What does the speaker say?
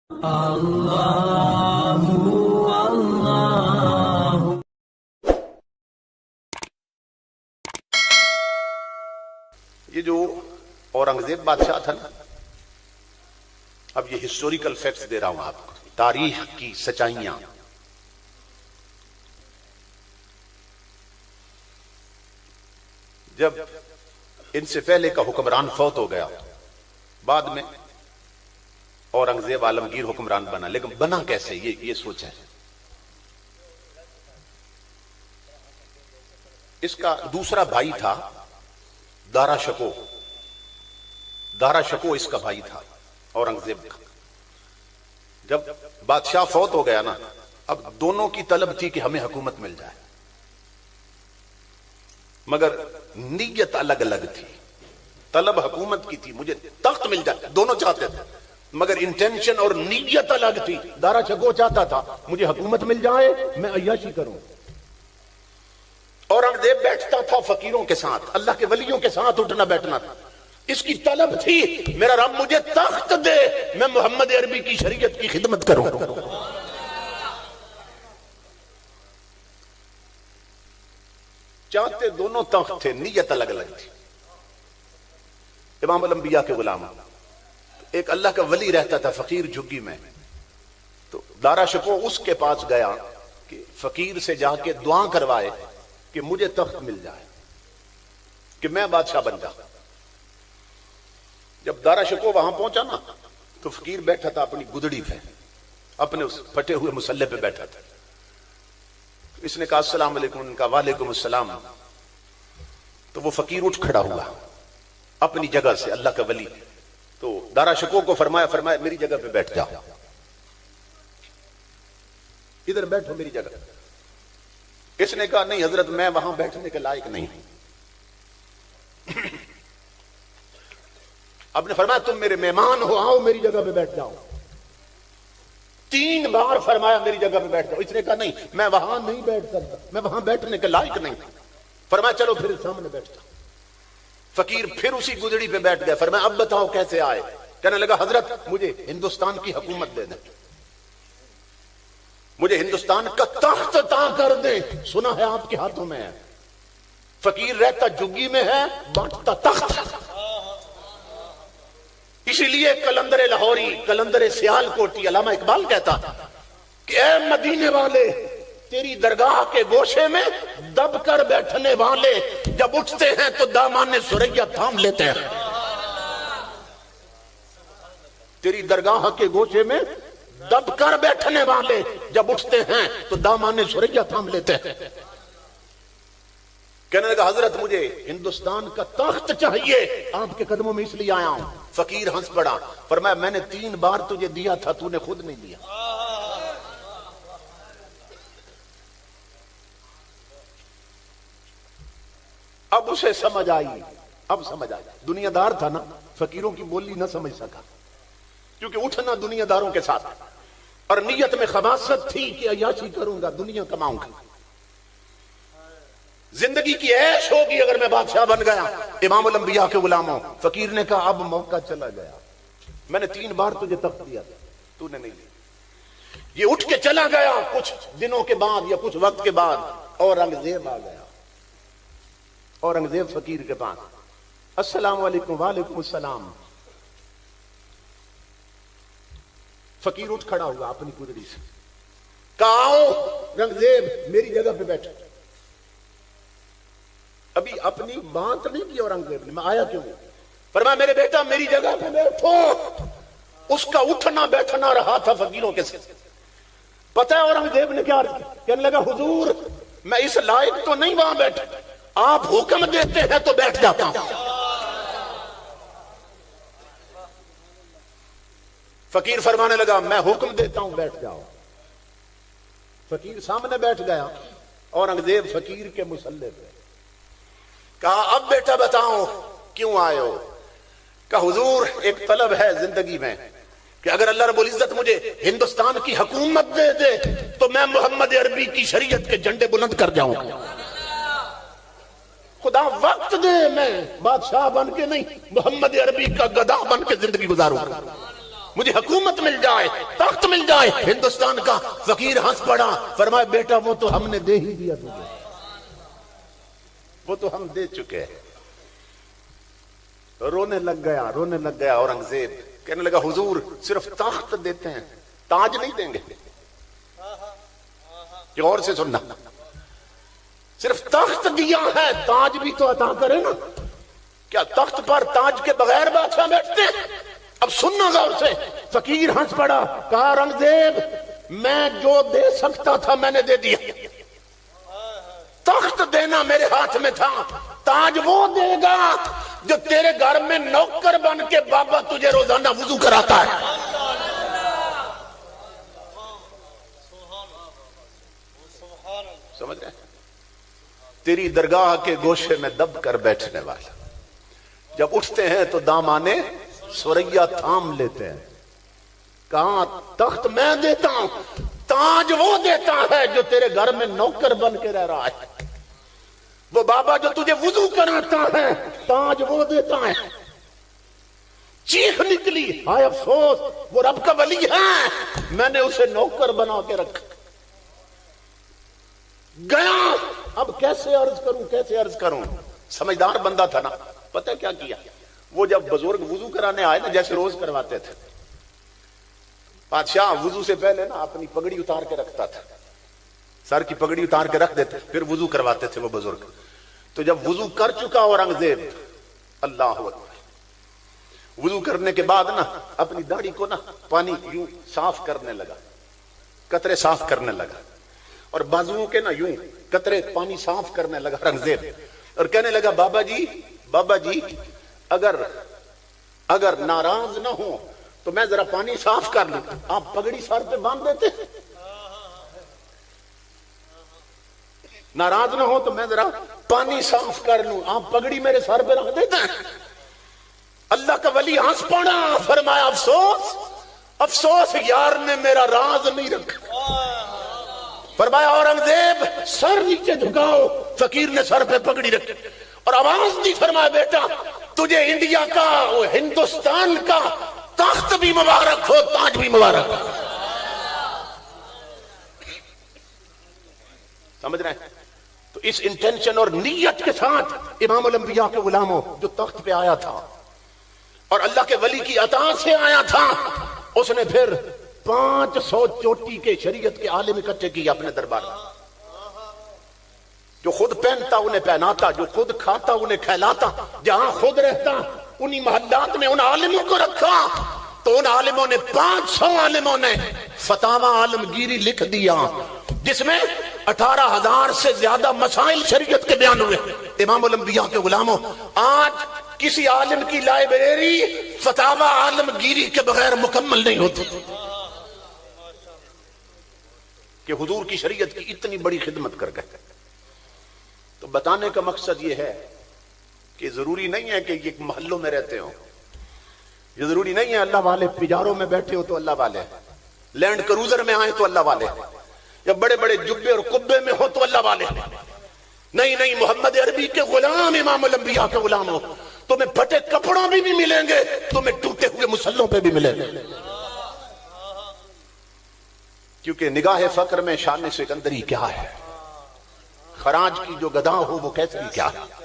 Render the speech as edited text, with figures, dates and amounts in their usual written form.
اللہ اللہ۔ یہ جو اورنگزیب بادشاہ تھا نا، اب یہ ہسٹوریکل فیکٹس دے رہا ہوں آپ کو، تاریخ کی سچائیاں۔ جب ان سے پہلے کا حکمران فوت ہو گیا، بعد میں اورنگزیب عالمگیر حکمران بنا، لیکن بنا کیسے یہ سوچیں۔ اس کا دوسرا بھائی تھا دارا شکو، دارا شکو اس کا بھائی تھا اورنگزیب کا۔ جب بادشاہ فوت ہو گیا نا، اب دونوں کی طلب تھی کہ ہمیں حکومت مل جائے، مگر نیت الگ الگ تھی۔ طلب حکومت کی تھی، مجھے تخت مل جائے، دونوں چاہتے تھے، مگر انٹینشن اور نیت الگ تھی۔ دارا شکو چاہتا تھا مجھے حکومت مل جائے، میں عیاشی کروں۔ اورنگزیب بیٹھتا تھا فقیروں کے ساتھ، اللہ کے ولیوں کے ساتھ اٹھنا بیٹھنا تھا۔ اس کی طلب تھی میرا رب مجھے تخت دے، میں محمد عربی کی شریعت کی خدمت کروں۔ چاہتے دونوں تخت تھے، نیت الگ الگ تھی۔ امام الانبیاء کے غلام، ایک اللہ کا ولی رہتا تھا فقیر جھگی میں، تو دارا شکو اس کے پاس گیا کہ فقیر سے جا کے دعا کروائے کہ مجھے تخت مل جائے، کہ میں بادشاہ بن جاؤں۔ جب دارا شکو وہاں پہنچا نا، تو فقیر بیٹھا تھا اپنی گدڑی پہ، اپنے اس پھٹے ہوئے مسلح پہ بیٹھا تھا۔ اس نے کہا السلام علیکم، ان کا وعلیکم السلام۔ تو وہ فقیر اٹھ کھڑا ہوا اپنی جگہ سے، اللہ کا ولی۔ تو دارا شکو کو فرمایا میری جگہ پہ بیٹھ جاؤ، ادھر بیٹھو میری جگہ۔ اس نے کہا نہیں حضرت، میں وہاں بیٹھنے کے لائق نہیں ہوں۔ اب نے فرمایا تم میرے مہمان ہو، آؤ میری جگہ پہ بیٹھ جاؤ۔ 3 بار فرمایا میری جگہ پہ بیٹھ جاؤ۔ اس نے کہا نہیں، میں وہاں نہیں بیٹھ سکتا، میں وہاں بیٹھنے کے لائق نہیں۔ فرمایا چلو پھر سامنے بیٹھتا۔ فقیر پھر اسی گدڑی پہ بیٹھ گیا۔ فرمایا اب بتاؤ کیسے آئے؟ کہنے لگا حضرت مجھے ہندوستان کی حکومت دے دیں، مجھے ہندوستان کا تخت عطا کر دیں، سنا ہے آپ کے ہاتھوں میں ہے۔ فقیر رہتا جھگی میں ہے، بانٹتا تخت۔ اسی لیے کلندر لاہوری، کلندر سیال کوٹی، علامہ اقبال کہتا کہ اے مدینے والے تیری درگاہ کے گوشے میں دب کر بیٹھنے والے، جب اٹھتے ہیں تو دامان سریا تھام لیتے ہیں۔ تیری درگاہ کے گوشے میں دب کر بیٹھنے والے، جب اٹھتے ہیں تو دامان سریا تھام لیتے ہیں۔ کہنے لگا حضرت مجھے ہندوستان کا تخت چاہیے، آپ کے قدموں میں اس لیے آیا ہوں۔ فقیر ہنس پڑا، فرمایا میں نے 3 بار تجھے دیا تھا، تو نے خود نہیں دیا۔ اب اسے سمجھ آئی، دنیا دار تھا نا، فقیروں کی بولی نہ سمجھ سکا، کیونکہ اٹھنا دنیا داروں کے ساتھ، اور نیت میں خباثت تھی کہ عیاشی کروں گا، دنیا کماؤں گا، زندگی کی عیش ہوگی اگر میں بادشاہ بن گیا۔ امام الانبیاء کے غلاموں، فقیر نے کہا اب موقع چلا گیا، میں نے 3 بار تجھے تخت دیا تھا، تو نے نہیں دیا۔ یہ اٹھ کے چلا گیا، کچھ دنوں کے بعد یا کچھ وقت کے بعد اورنگزیب آ گیا۔ اورنگزیب فقیر کے پاس، السلام علیکم، وعلیکم السلام۔ فقیر اٹھ کھڑا ہوا اپنی گدڑی سے، کہا آؤ رنگزیب میری جگہ پہ بیٹھ۔ ابھی اپنی بات نہیں کی اورنگزیب نے، میں آیا کیوں؟ فرمایا میرے بیٹا میری جگہ پہ بیٹھو۔ اس کا اٹھنا بیٹھنا رہا تھا فقیروں کے ساتھ۔ پتہ ہے اورنگزیب نے کیا کہنے لگا؟ حضور میں اس لائق تو نہیں وہاں بیٹھا، آپ حکم دیتے ہیں تو بیٹھ جاتا ہوں۔ فقیر فرمانے لگا میں حکم دیتا ہوں بیٹھ جاؤ۔ فقیر سامنے بیٹھ گیا، اورنگزیب فقیر کے مسلح پہ۔ کہا اب بیٹا بتاؤ کیوں آئے ہو؟ کہا حضور ایک طلب ہے زندگی میں کہ اگر اللہ رب العزت مجھے ہندوستان کی حکومت دے دے تو میں محمد عربی کی شریعت کے جھنڈے بلند کر جاؤں گا۔ خدا وقت دے، میں بادشاہ بن کے نہیں، محمد عربی کا گدا بن کے زندگی گزاروں گا۔ مجھے حکومت مل جائے، تخت مل جائے ہندوستان کا۔ فقیر ہنس پڑا، فرمایا بیٹا وہ تو ہم نے دے ہی دیا تجھے، وہ تو ہم دے چکے ہیں۔ رونے لگ گیا اورنگزیب، کہنے لگا حضور صرف تخت دیتے ہیں، تاج نہیں دیں گے؟ جو اور سے سننا، صرف تخت دیا ہے، تاج بھی تو عطا کرے نا۔ کیا تخت پر تاج کے بغیر بادشاہ بیٹھتے ہیں؟ اب سننا غور سے۔ فقیر ہنس پڑا، کہا اورنگزیب میں جو دے سکتا تھا میں نے دے دیا، تخت دینا میرے ہاتھ میں تھا، تاج وہ دے گا جو تیرے گھر میں نوکر بن کے بابا تجھے روزانہ وضو کراتا ہے۔ سمجھ رہے ہیں؟ تیری درگاہ کے گوشے میں دب کر بیٹھنے والا، جب اٹھتے ہیں تو دامانے سوریا تھام لیتے ہیں۔ کہاں تخت میں دیتا ہوں، تاج وہ دیتا ہے جو تیرے گھر میں نوکر بن کے رہ رہا ہے۔ وہ بابا جو تجھے وضو کراتا ہے، تاج وہ دیتا ہے۔ چیخ نکلی، ہائے افسوس، وہ رب کا ولی ہے، میں نے اسے نوکر بنا کے رکھا۔ گیا، اب کیسے عرض کروں؟ سمجھدار بندہ تھا نا، پتہ کیا کیا؟ وہ جب بزرگ وضو کرانے آئے نا، جیسے روز کرواتے تھے، بادشاہ وضو سے پہلے نا اپنی پگڑی اتار کے رکھتا تھا، سر کی پگڑی اتار کے رکھ دیتے، پھر وضو کرواتے تھے وہ بزرگ۔ تو جب وضو کر چکا اورنگزیب، اللہ اکبر، وضو کرنے کے بعد نا اپنی داڑھی کو نا پانی یوں صاف کرنے لگا، قطرے صاف کرنے لگا، اور بازوؤں کے نا یوں قطرے پانی صاف کرنے لگا اورنگزیب، اور کہنے لگا بابا جی اگر ناراض نہ ہو تو میں ذرا پانی صاف کر لوں، آپ پگڑی سر پہ باندھ دیتے، ناراض نہ ہو تو میں ذرا پانی صاف کر لوں، آپ پگڑی میرے سر پہ رکھ دیتے ہیں۔ اللہ کا ولی ہنس پڑا، فرمایا افسوس یار نے میرا راز نہیں رکھا۔ فرمایا اورنگزیب سر نیچے جھکاؤ، فقیر نے سر پہ پگڑی رکھی اور آواز دی، فرمایا بیٹا تجھے انڈیا کا، ہندوستان کا تخت بھی مبارک ہو، تاج بھی مبارک ہو۔ سمجھ رہے ہیں؟ تو اس انٹینشن اور نیت کے ساتھ امام الانبیاء کے غلاموں جو تخت پہ آیا تھا اور اللہ کے ولی کی عطا سے آیا تھا، اس نے پھر 500 چوٹی کے شریعت کے عالم اکٹھے کیے اپنے دربار میں، جو خود پہنتا انہیں پہناتا، جو خود کھاتا انہیں کھلاتا، جہاں خود رہتا انہی محلات میں ان عالموں کو رکھا۔ تو ان عالموں نے 500 عالموں نے فتاوی عالمگیری لکھ دیا، جس میں 18,000 سے زیادہ مسائل شریعت کے بیان ہوئے۔ امام الانبیاء کے غلاموں، آج کسی عالم کی لائبریری فتاوی عالمگیری کے بغیر مکمل نہیں ہوتی کہ حضور کی شریعت کی اتنی بڑی خدمت کر گئے۔ تو بتانے کا مقصد یہ ہے کہ ضروری نہیں ہے کہ یہ محلوں میں رہتے ہوں، یہ ضروری نہیں ہے اللہ والے پجاروں میں بیٹھے ہو تو اللہ والے، لینڈ کروزر میں آئے تو اللہ والے، یا بڑے بڑے جبے اور قبے میں ہو تو اللہ والے۔ نہیں، محمد عربی کے غلام امام الانبیاء کے غلام ہو، تمہیں پھٹے کپڑوں بھی ملیں گے، تمہیں ٹوٹے ہوئے مسلوں پہ بھی ملیں گے، کیونکہ نگاہ فقر میں شان سکندری کیا ہے، خراج کی جو گدا ہو وہ کیسری کیا ہے۔